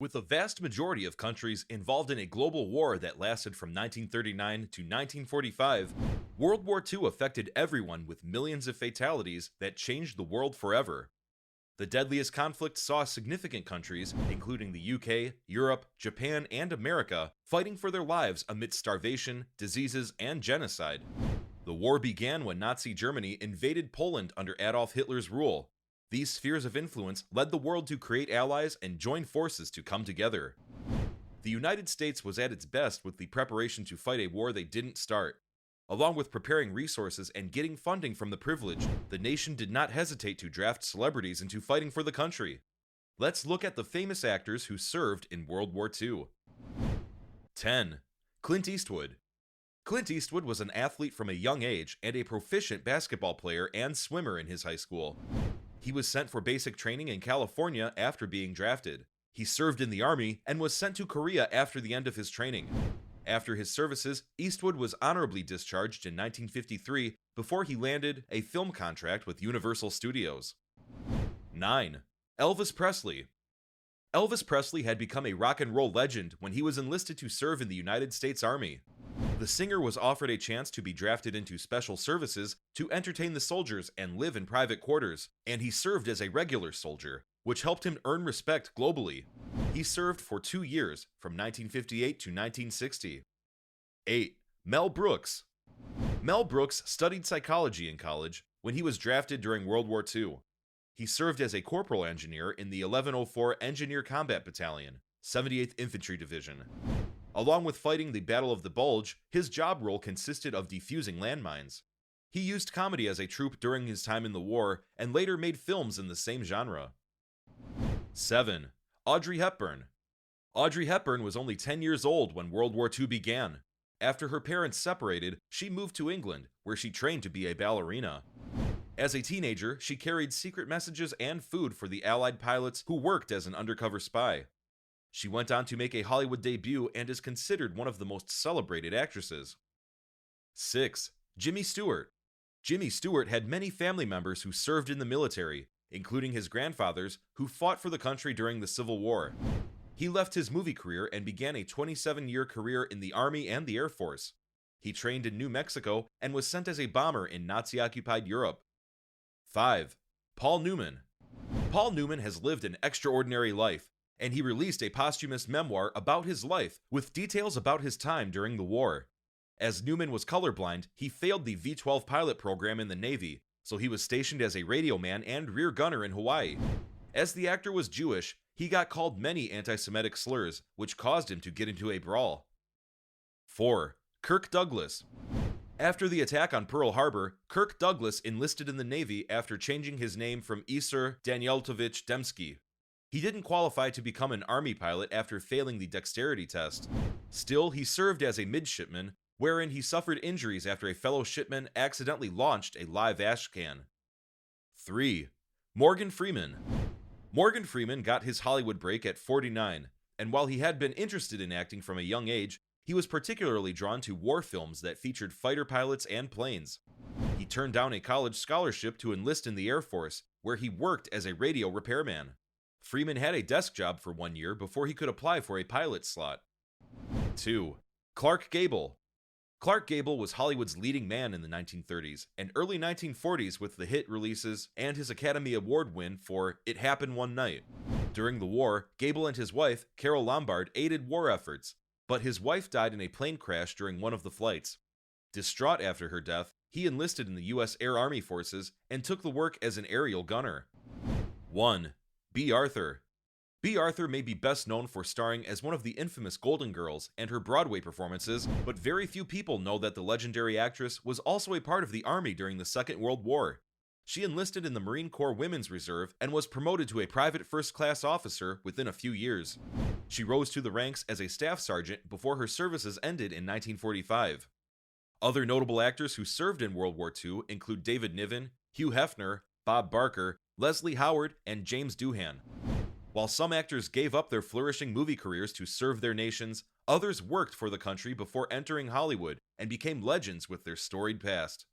With a vast majority of countries involved in a global war that lasted from 1939 to 1945, World War II affected everyone with millions of fatalities that changed the world forever. The deadliest conflict saw significant countries, including the UK, Europe, Japan, and America, fighting for their lives amidst starvation, diseases, and genocide. The war began when Nazi Germany invaded Poland under Adolf Hitler's rule. These spheres of influence led the world to create allies and join forces to come together. The United States was at its best with the preparation to fight a war they didn't start. Along with preparing resources and getting funding from the privileged, the nation did not hesitate to draft celebrities into fighting for the country. Let's look at the famous actors who served in World War II. 10. Clint Eastwood. Clint Eastwood was an athlete from a young age and a proficient basketball player and swimmer in his high school. He was sent for basic training in California after being drafted. He served in the Army and was sent to Korea after the end of his training. After his services, Eastwood was honorably discharged in 1953 before he landed a film contract with Universal Studios. 9. Elvis Presley. Elvis Presley had become a rock and roll legend when he was enlisted to serve in the United States Army. The singer was offered a chance to be drafted into special services to entertain the soldiers and live in private quarters, and he served as a regular soldier, which helped him earn respect globally. He served for 2 years, from 1958 to 1960. 8. Mel Brooks. Mel Brooks studied psychology in college when he was drafted during World War II. He served as a corporal engineer in the 1104 Engineer Combat Battalion, 78th Infantry Division. Along with fighting the Battle of the Bulge, his job role consisted of defusing landmines. He used comedy as a troupe during his time in the war and later made films in the same genre. 7. Audrey Hepburn. Audrey Hepburn was only 10 years old when World War II began. After her parents separated, she moved to England, where she trained to be a ballerina. As a teenager, she carried secret messages and food for the Allied pilots who worked as an undercover spy. She went on to make a Hollywood debut and is considered one of the most celebrated actresses. 6. Jimmy Stewart. Jimmy Stewart had many family members who served in the military, including his grandfathers who fought for the country during the Civil War. He left his movie career and began a 27-year career in the Army and the Air Force. He trained in New Mexico and was sent as a bomber in Nazi-occupied Europe. 5. Paul Newman. Paul Newman has lived an extraordinary life, and he released a posthumous memoir about his life with details about his time during the war. As Newman was colorblind, he failed the V-12 pilot program in the Navy, so he was stationed as a radio man and rear gunner in Hawaii. As the actor was Jewish, he got called many anti-Semitic slurs, which caused him to get into a brawl. 4. Kirk Douglas. After the attack on Pearl Harbor, Kirk Douglas enlisted in the Navy after changing his name from Isur Danieltovich Dembski. He didn't qualify to become an Army pilot after failing the dexterity test. Still, he served as a midshipman, wherein he suffered injuries after a fellow shipman accidentally launched a live ash can. 3. Morgan Freeman. Morgan Freeman got his Hollywood break at 49, and while he had been interested in acting from a young age, he was particularly drawn to war films that featured fighter pilots and planes. He turned down a college scholarship to enlist in the Air Force, where he worked as a radio repairman. Freeman had a desk job for 1 year before he could apply for a pilot slot. 2. Clark Gable. Clark Gable was Hollywood's leading man in the 1930s and early 1940s with the hit releases and his Academy Award win for It Happened One Night. During the war, Gable and his wife, Carol Lombard, aided war efforts, but his wife died in a plane crash during one of the flights. Distraught after her death, he enlisted in the U.S. Air Army Forces and took the work as an aerial gunner. 1. Bea Arthur. Bea Arthur may be best known for starring as one of the infamous Golden Girls and her Broadway performances, but very few people know that the legendary actress was also a part of the Army during the Second World War. She enlisted in the Marine Corps Women's Reserve and was promoted to a private first-class officer within a few years. She rose to the ranks as a staff sergeant before her services ended in 1945. Other notable actors who served in World War II include David Niven, Hugh Hefner, Bob Barker, Leslie Howard, and James Doohan. While some actors gave up their flourishing movie careers to serve their nations, others worked for the country before entering Hollywood and became legends with their storied past.